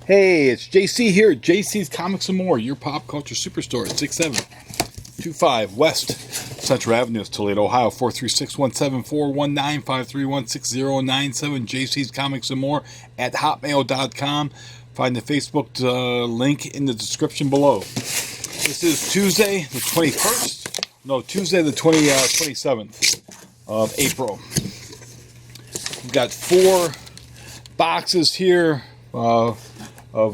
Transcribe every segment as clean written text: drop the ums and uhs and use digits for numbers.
Hey, it's JC here at JC's Comics and More, your pop culture superstore at 6725 West Central Avenue, Toledo, Ohio, 436-174-1953-16097, JC's Comics and More at hotmail.com. Find the Facebook link in the description below. This is Tuesday the 21st, no, Tuesday the 27th of April. We've got 4 boxes here of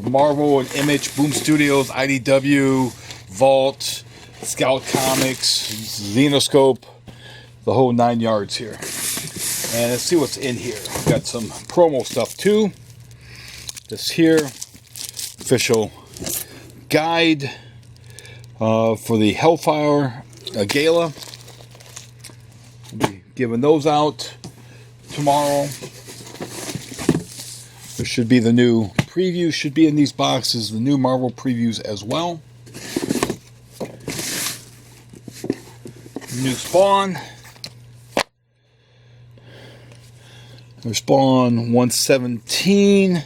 Marvel and Image, Boom Studios, IDW, Vault, Scout Comics, Xenoscope, the whole 9 yards here. And let's see what's in here. We've got some promo stuff too. This here, official guide for the Hellfire Gala. We'll be giving those out tomorrow. There should be the new previews, should be in these boxes, the new Marvel previews as well. New Spawn. There's Spawn 117.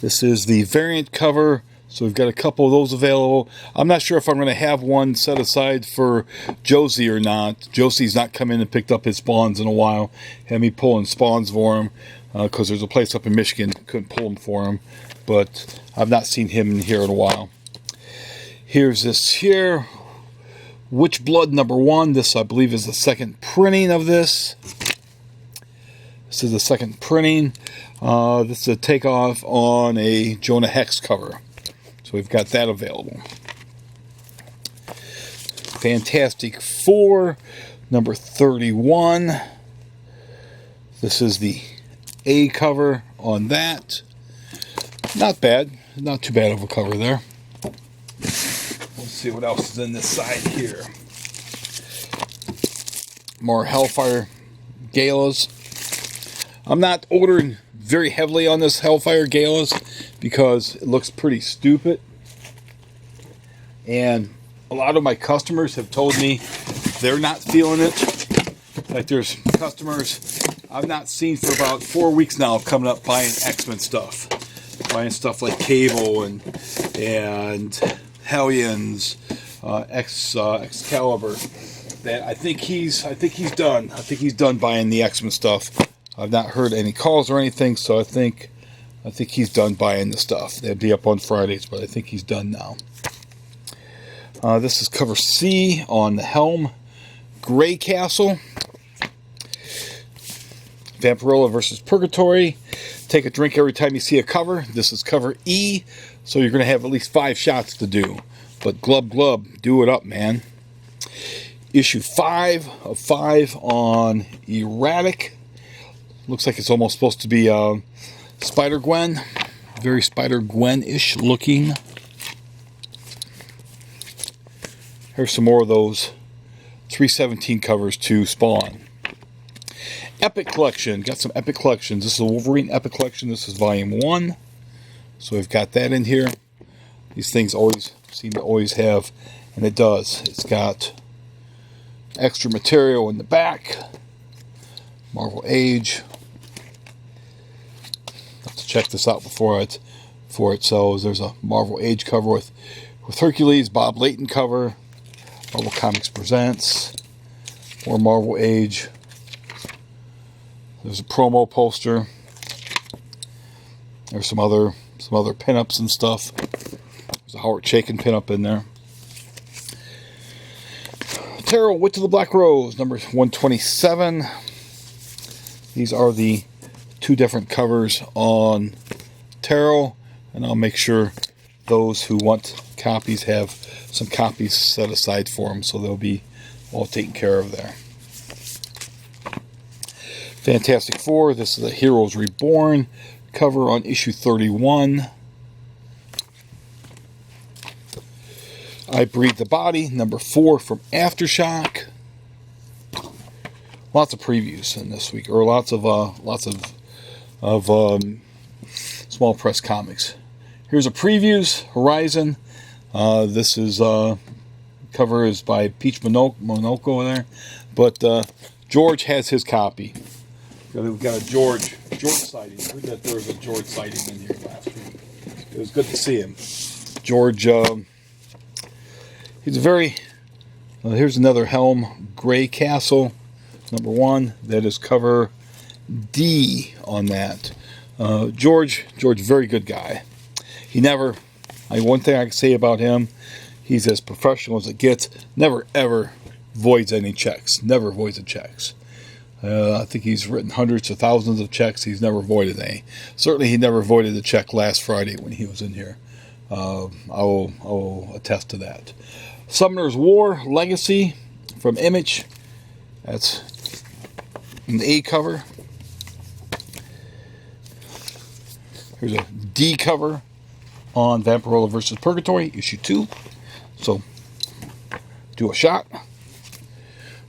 This is the variant cover, so we've got a couple of those available. I'm not sure if I'm going to have one set aside for Josie or not. Josie's not come in and picked up his Spawns in a while. Had me pulling Spawns for him. Because there's a place up in Michigan, couldn't pull them for him, but I've not seen him in here in a while. Here's this here, Witch Blood #1. This, I believe, is the second printing of this. This is the second printing. This is a takeoff on a Jonah Hex cover, so we've got that available. Fantastic Four #31. This is the A cover on that. Not bad. Not too bad of a cover there. Let's see what else is in this side here. More Hellfire Galas. I'm not ordering very heavily on this Hellfire Galas because it looks pretty stupid. And a lot of my customers have told me they're not feeling it. Like there's customers I've not seen for about 4 weeks now coming up buying X-Men stuff. Buying stuff like Cable and Hellions, Excalibur. That I think he's done. I think he's done buying the X-Men stuff. I've not heard any calls or anything, so I think he's done buying the stuff. They'll be up on Fridays, but I think he's done now. This is cover C on the Helm Grey Castle. Vampirella versus Purgatory. Take a drink every time you see a cover. This is cover E, so you're going to have at least 5 shots to do. But glub glub, do it up, man. Issue 5 of 5 on Erratic. Looks like it's almost supposed to be Spider-Gwen. Very Spider-Gwen-ish looking. Here's some more of those 317 covers to Spawn. Epic Collection. Got some Epic Collections. This is a Wolverine Epic Collection. This is Volume 1. So we've got that in here. These things always seem to always have, and it does. It's got extra material in the back. Marvel Age. Have to check this out before it sells. There's a Marvel Age cover with Hercules, Bob Layton cover. Marvel Comics Presents. More Marvel Age. There's a promo poster. There's some other pinups and stuff. There's a Howard Chaykin pinup in there. Tarot, Witch of the Black Rose, number 127. These are the 2 different covers on Tarot, and I'll make sure those who want copies have some copies set aside for them, so they'll be all taken care of there. Fantastic Four, this is the Heroes Reborn cover on issue 31. I Breathe the Body, number 4 from Aftershock. Lots of previews in this week, or lots of small press comics. Here's a previews, Horizon. This is cover is by Peach Monoko there, but George has his copy. We've got a George sighting. I heard that there was a George sighting in here last week. It was good to see him. George, he's a very... here's another Helm Grey Castle, #1. That is cover D on that. George, very good guy. He never... one thing I can say about him, he's as professional as it gets. Never, ever voids any checks. Never voids the checks. I think he's written hundreds of thousands of checks. He's never voided any. Certainly he never voided the check last Friday when he was in here. I will attest to that. Summoner's War Legacy from Image. That's an A cover. Here's a D cover on Vampirella vs. Purgatory, issue 2. So, do a shot.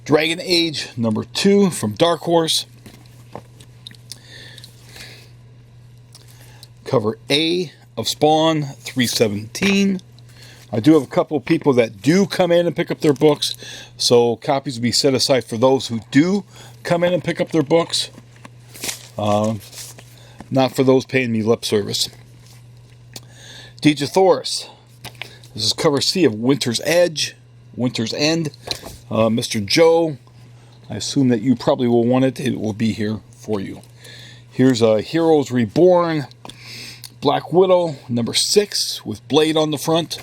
Dragon Age #2 from Dark Horse. Cover A of Spawn 317. I do have a couple of people that do come in and pick up their books, so copies will be set aside for those who do come in and pick up their books. Not for those paying me lip service. Dejathoris. This is cover C of Winter's Edge, Winter's End. Mr. Joe, I assume that you probably will want it. It will be here for you. Here's Heroes Reborn, Black Widow, #6 with Blade on the front.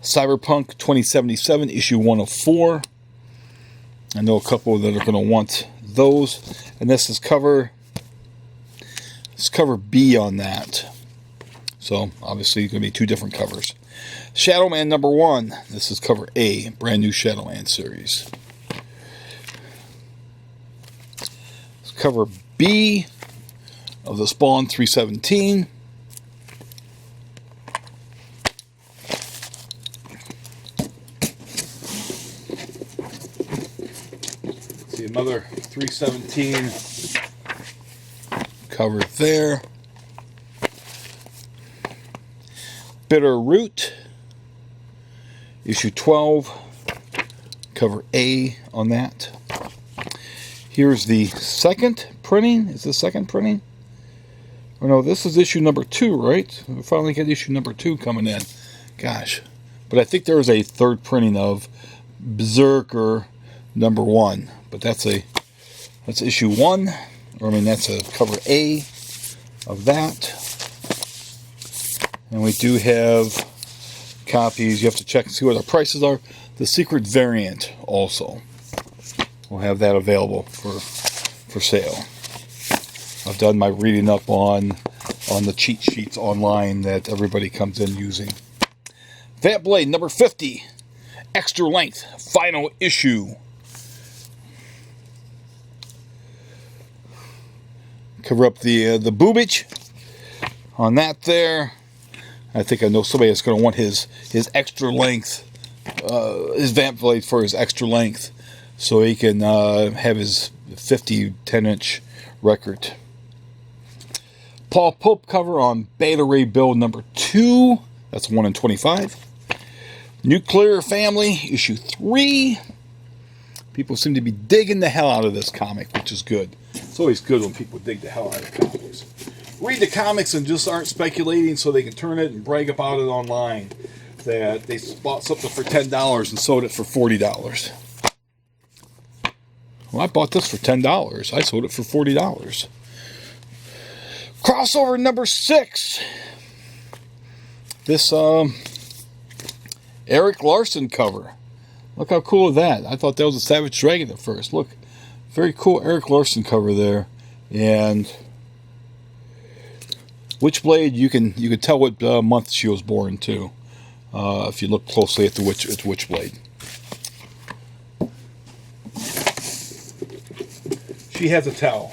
Cyberpunk 2077, issue 104. I know a couple that are going to want those. And this is cover B on that. So, obviously, it's going to be 2 different covers. Shadowman #1. This is cover A, brand new Shadowman series. It's cover B of the Spawn 317. See another 317 cover there. Bitter Root, issue 12, cover A on that. Here's the second printing. Is the second printing? Oh no, this is issue #2, right? We finally got issue #2 coming in. Gosh. But I think there was a third printing of BRZRKR #1. But that's issue 1. Or I mean, that's a cover A of that. And we do have copies. You have to check and see what our prices are. The secret variant also. We'll have that available for sale. I've done my reading up on the cheat sheets online that everybody comes in using. Vamp Blade #50. Extra length. Final issue. Cover up the boobage on that there. I think I know somebody that's going to want his extra length, his Vamp Blade for his extra length, so he can have his 50 10-inch record. Paul Pope cover on Beta Ray Build #2. That's 1 in 25. Nuclear Family issue 3. People seem to be digging the hell out of this comic, which is good. It's always good when people dig the hell out of comics. Read the comics and just aren't speculating so they can turn it and brag about it online. That they bought something for $10 and sold it for $40. Well, I bought this for $10. I sold it for $40. Crossover #6. This Eric Larson cover. Look how cool is that. I thought that was a Savage Dragon at first. Look, very cool Eric Larson cover there. And Witchblade, you can tell what month she was born too, if you look closely at the Witchblade. She has a towel.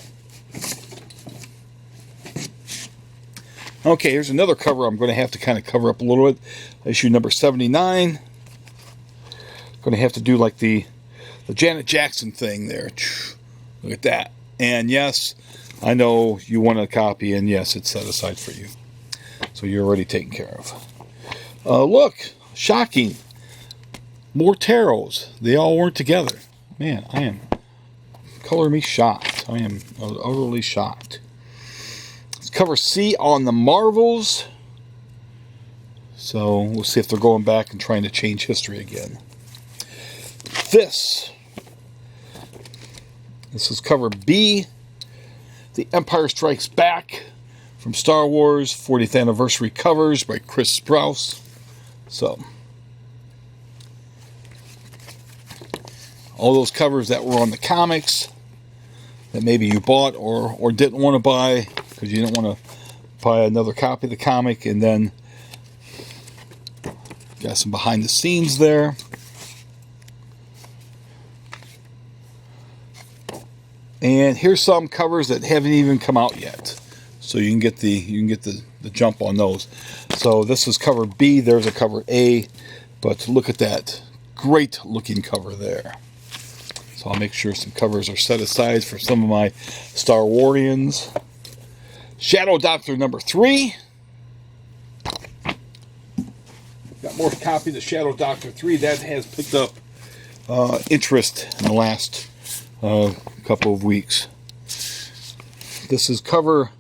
Okay, here's another cover I'm going to have to kind of cover up a little bit. Issue #79. Going to have to do like the Janet Jackson thing there. Look at that. And yes, I know you want a copy, and yes, it's set aside for you. So you're already taken care of. Look, shocking. More tarots. They all weren't together. Man, I am color me shocked. I am utterly shocked. It's cover C on the Marvels. So we'll see if they're going back and trying to change history again. This is cover B, The Empire Strikes Back from Star Wars 40th Anniversary covers by Chris Sprouse. So, all those covers that were on the comics that maybe you bought or didn't want to buy because you didn't want to buy another copy of the comic, and then got some behind the scenes there. And here's some covers that haven't even come out yet, so you can get the jump on those. So this is cover B. There's a cover A, but look at that great looking cover there. So I'll make sure some covers are set aside for some of my Star Warians. Shadow Doctor number 3. Got more copies of Shadow Doctor 3. That has picked up interest in the last couple of weeks. This is cover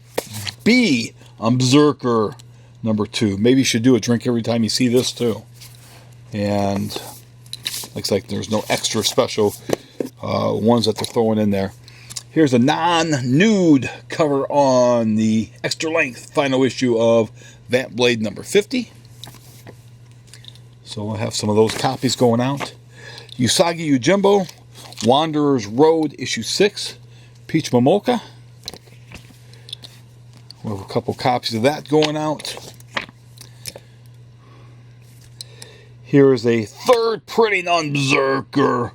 B on BRZRKR number 2. Maybe you should do a drink every time you see this too. And looks like there's no extra special ones that they're throwing in there. Here's a non-nude cover on the extra length final issue of Vamp Blade number 50. So we'll have some of those copies going out. Usagi Yojimbo, Wanderer's Road issue 6, Peach Momoka. We'll have a couple copies of that going out. Here is a third printing on BRZRKR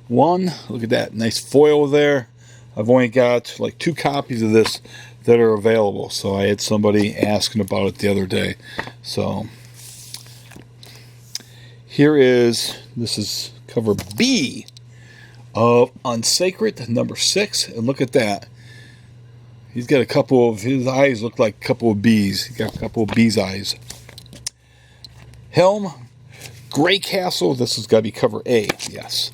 1. Look at that nice foil there. I've only got like 2 copies of this that are available, so I had somebody asking about it the other day. So this is cover B of Unsacred number 6, and look at that. He's got a couple of, his eyes look like a couple of bees. He's got a couple of bees' eyes. Helm, Grey Castle. This has got to be cover A. Yes.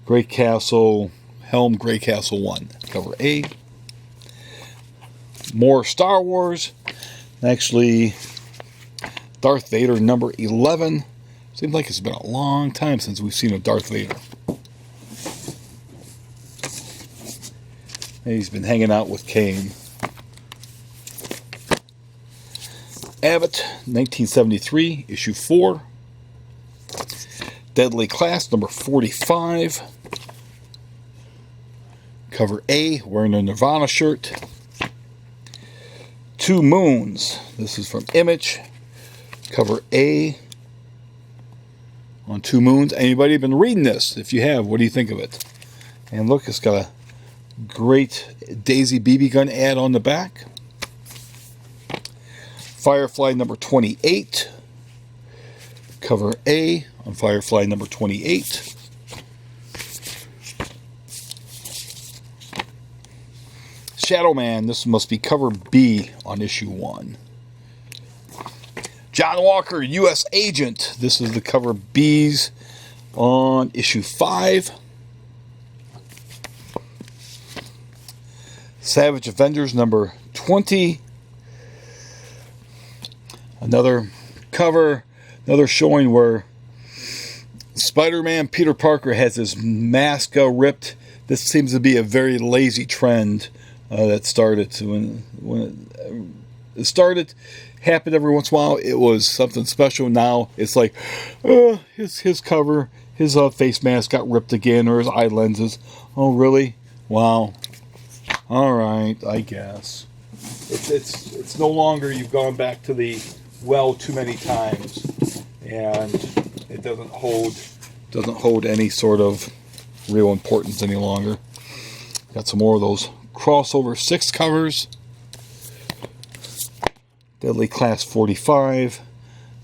Grey Castle, Helm, Grey Castle 1. Cover A. More Star Wars. Actually, Darth Vader number 11. Seems like it's been a long time since we've seen a Darth Vader. He's been hanging out with Kane. Abbott, 1973, issue 4. Deadly Class, number 45. Cover A, wearing a Nirvana shirt. Two Moons. This is from Image. Cover A on Two Moons. Anybody been reading this? If you have, what do you think of it? And look, it's got a great Daisy BB gun ad on the back. Firefly number 28. Cover A on Firefly number 28. Shadow Man, this must be cover B on issue 1. John Walker, U.S. Agent. This is the cover B's on issue 5. Savage Avengers number 20. Another cover, another showing where Spider-Man Peter Parker has his mask ripped. This seems to be a very lazy trend that started when it started. Happened every once in a while. It was something special. Now it's like his cover, his face mask got ripped again, or his eye lenses. Oh really? Wow. All right, I guess it's no longer you've gone back to the well too many times, and it doesn't hold any sort of real importance any longer. Got some more of those crossover 6 covers. Deadly Class 45.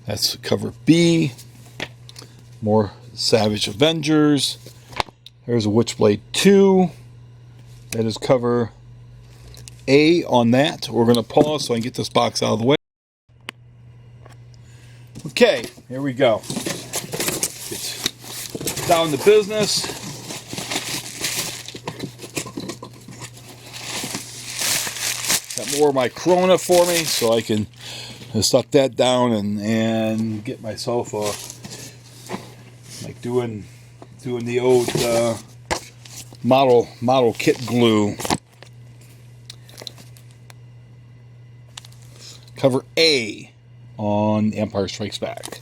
That's cover B. More Savage Avengers. There's a Witchblade 2. That is cover A on that. We're going to pause so I can get this box out of the way. Okay, here we go. Get down to business. Got more of my Corona for me, so I can stuff that down and get myself like doing the old model kit glue. Cover A on Empire Strikes Back.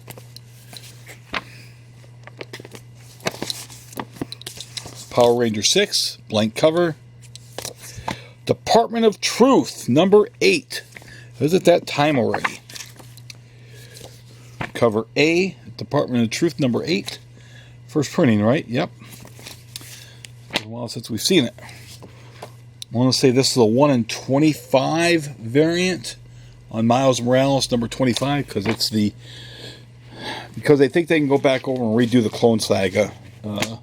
Power Ranger 6, blank cover. Department of Truth, number 8. Is it that time already? Cover A, Department of Truth, number 8. First printing, right? Yep. It's been a while since we've seen it. I want to say this is a 1 in 25 variant on Miles Morales, number 25, because they think they can go back over and redo the Clone Saga and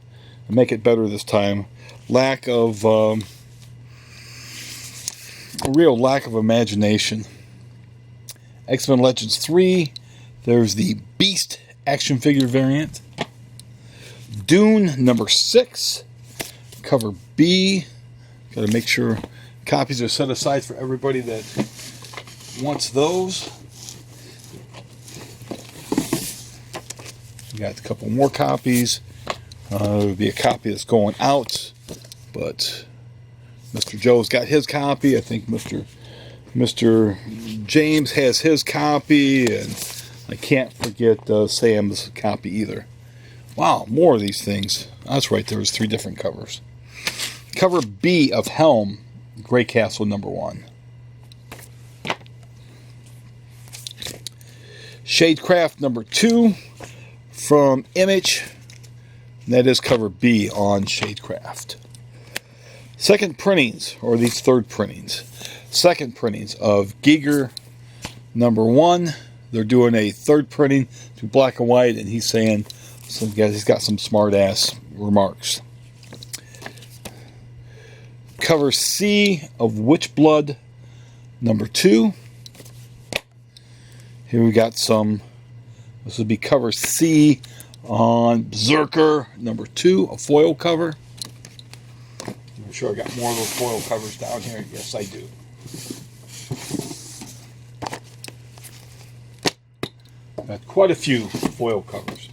make it better this time. A real lack of imagination. X-Men Legends 3. There's the Beast action figure variant. Dune number 6. Cover B. Got to make sure copies are set aside for everybody that wants those. We got a couple more copies. There'll be a copy that's going out, but Mr. Joe's got his copy. I think Mr. James has his copy, and I can't forget Sam's copy either. Wow, more of these things. That's right, there was 3 different covers. Cover B of Helm, Grey Castle number 1. Shadecraft number 2 from Image. That is cover B on Shadecraft. Second printings, or these third printings. Second printings of Giger number 1. They're doing a third printing to black and white, and he's saying he's got some smart ass remarks. Cover C of Witchblood number 2. Here we got this would be cover C on BRZRKR number 2, a foil cover. I'm sure I got more of those foil covers down here. Yes, I do. Got quite a few foil covers.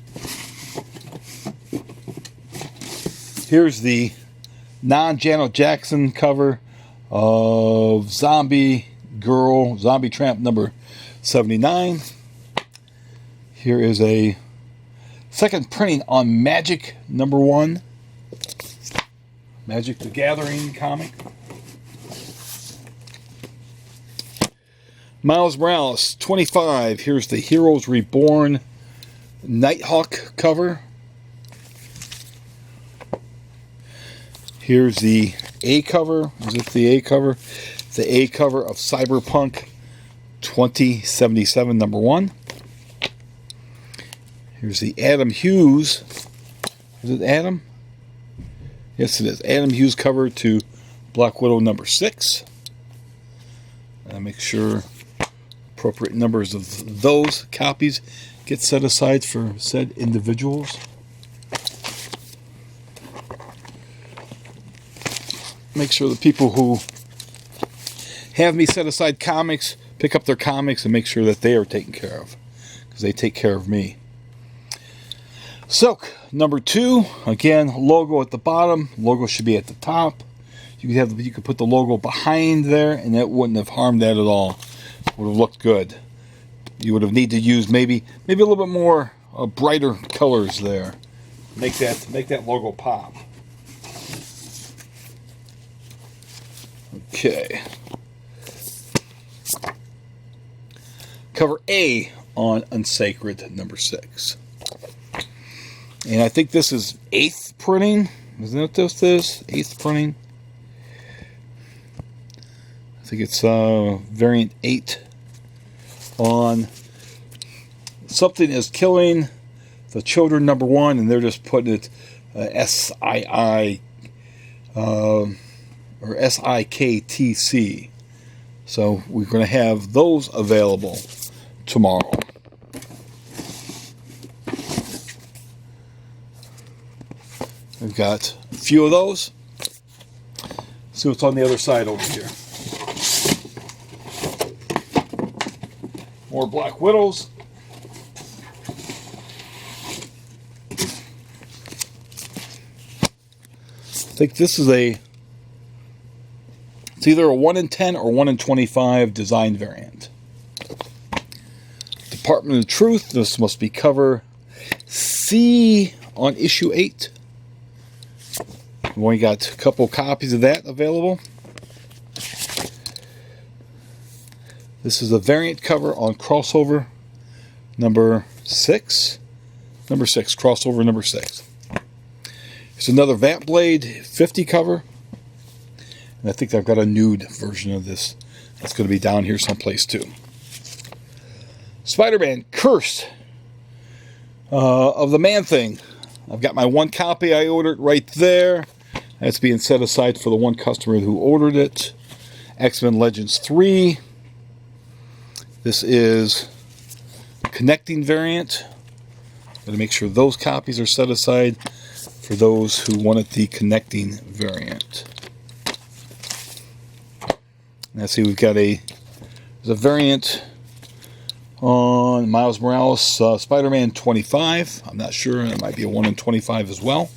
Here's the non-Janet Jackson cover of Zombie Tramp number 79. Here is a second printing on Magic number 1. Magic the Gathering comic. Miles Morales 25. Here's the Heroes Reborn Nighthawk cover. Here's the A cover. Is it the A cover? The A cover of Cyberpunk 2077 number 1. Here's the Adam Hughes. Is it Adam? Yes, it is. Adam Hughes cover to Black Widow number 6. Make sure appropriate numbers of those copies get set aside for said individuals. Make sure the people who have me set aside comics pick up their comics and make sure that they are taken care of, because they take care of me. Silk number 2, again, logo at the bottom. Logo should be at the top. You could put the logo behind there, and that wouldn't have harmed that at all. Would have looked good. You would have needed to use maybe a little bit more brighter colors there. Make that logo pop. Okay. Cover A on Unsacred number 6. And I think this is 8th printing. Isn't that what this is? 8th printing. I think it's variant 8 on Something is Killing the Children number 1, and they're just putting it SII or SIKTC. So we're going to have those available tomorrow. We've got a few of those. See what's on the other side over here. More Black Widows. I think this is it's either a 1 in 10 or 1 in 25 design variant. Department of Truth, this must be cover C on issue 8. We've only got a couple copies of that available. This is a variant cover on crossover number 6. Number 6, crossover number 6. It's another Vamp Blade 50 cover. And I think I've got a nude version of this. That's going to be down here someplace too. Spider-Man Cursed of the Man-Thing. I've got my one copy I ordered right there. That's being set aside for the one customer who ordered it. X-Men Legends 3. This is connecting variant. Got to make sure those copies are set aside for those who wanted the connecting variant. Let's see, we've got there's a variant on Miles Morales, Spider-Man 25. I'm not sure, it might be a 1 in 25 as well.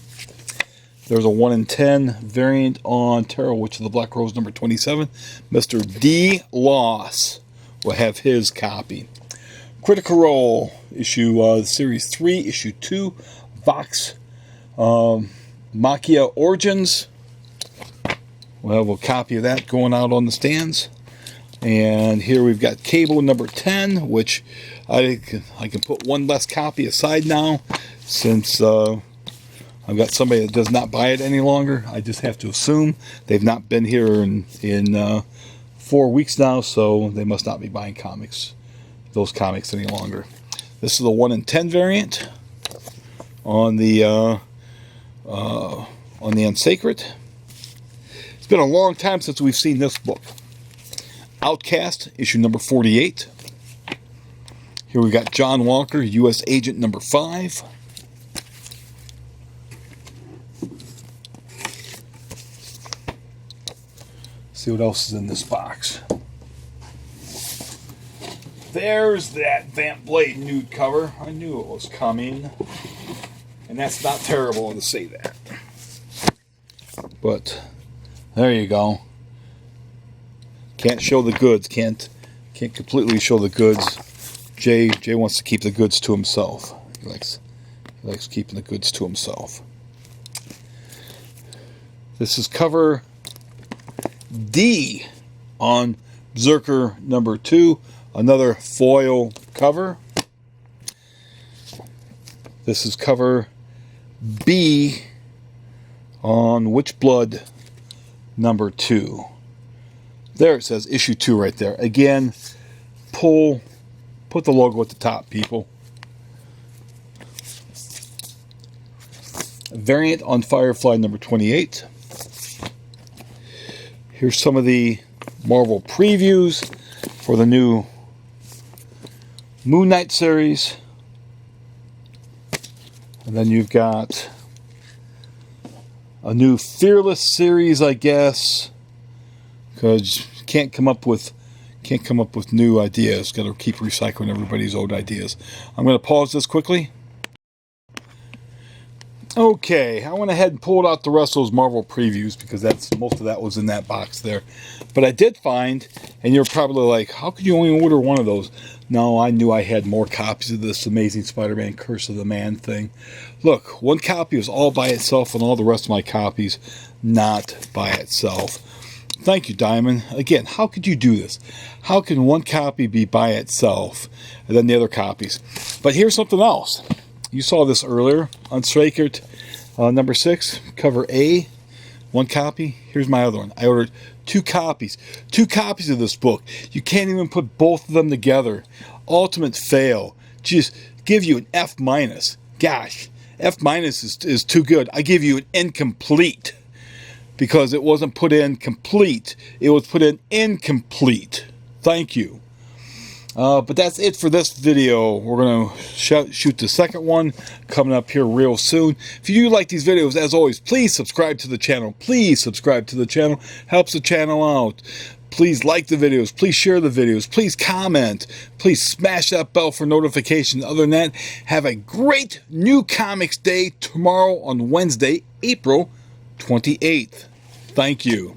There's a 1 in 10 variant on Terror Witch of the Black Rose number 27. Mr. D. Loss will have his copy. Critical Role, issue Series 3, issue 2, Vox Machia Origins. We'll have a copy of that going out on the stands. And here we've got Cable number 10, which I can put one less copy aside now, since I've got somebody that does not buy it any longer. I just have to assume they've not been here in 4 weeks now, so they must not be buying those comics any longer. This is the 1 in 10 variant on the Unsacred. It's been a long time since we've seen this book. Outcast, issue number 48. Here we've got John Walker, U.S. Agent number 5. See what else is in this box. There's that Vamp Blade nude cover. I knew it was coming. And that's not terrible to say that. But there you go. Can't show the goods. Can't completely show the goods. Jay wants to keep the goods to himself. He likes keeping the goods to himself. This is cover D on BRZRKR number 2. Another foil cover. This is cover B on Witchblood number 2. There it says issue 2 right there. Again, put the logo at the top, people. A variant on Firefly number 28. Here's some of the Marvel previews for the new Moon Knight series. And then you've got a new Fearless series, I guess, because can't come up with new ideas. Got to keep recycling everybody's old ideas. I'm going to pause this quickly. Okay, I went ahead and pulled out the rest of those Marvel previews because most of that was in that box there. But I did find, and you're probably like, how could you only order one of those? No, I knew I had more copies of this Amazing Spider-Man Curse of the Man-Thing. Look, one copy was all by itself and all the rest of my copies not by itself. Thank you, Diamond. Again, how could you do this? How can one copy be by itself and then the other copies? But here's something else. You saw this earlier on Unsacred number 6, cover A, one copy. Here's my other one. I ordered 2 copies. 2 copies of this book. You can't even put both of them together. Ultimate fail. Just give you an F-. Gosh, F- is too good. I give you an incomplete because it wasn't put in complete. It was put in incomplete. Thank you. But that's it for this video. We're going to shoot the second one coming up here real soon. If you do like these videos, as always, please subscribe to the channel. Please subscribe to the channel. Helps the channel out. Please like the videos. Please share the videos. Please comment. Please smash that bell for notifications. Other than that, have a great New Comics Day tomorrow on Wednesday, April 28th. Thank you.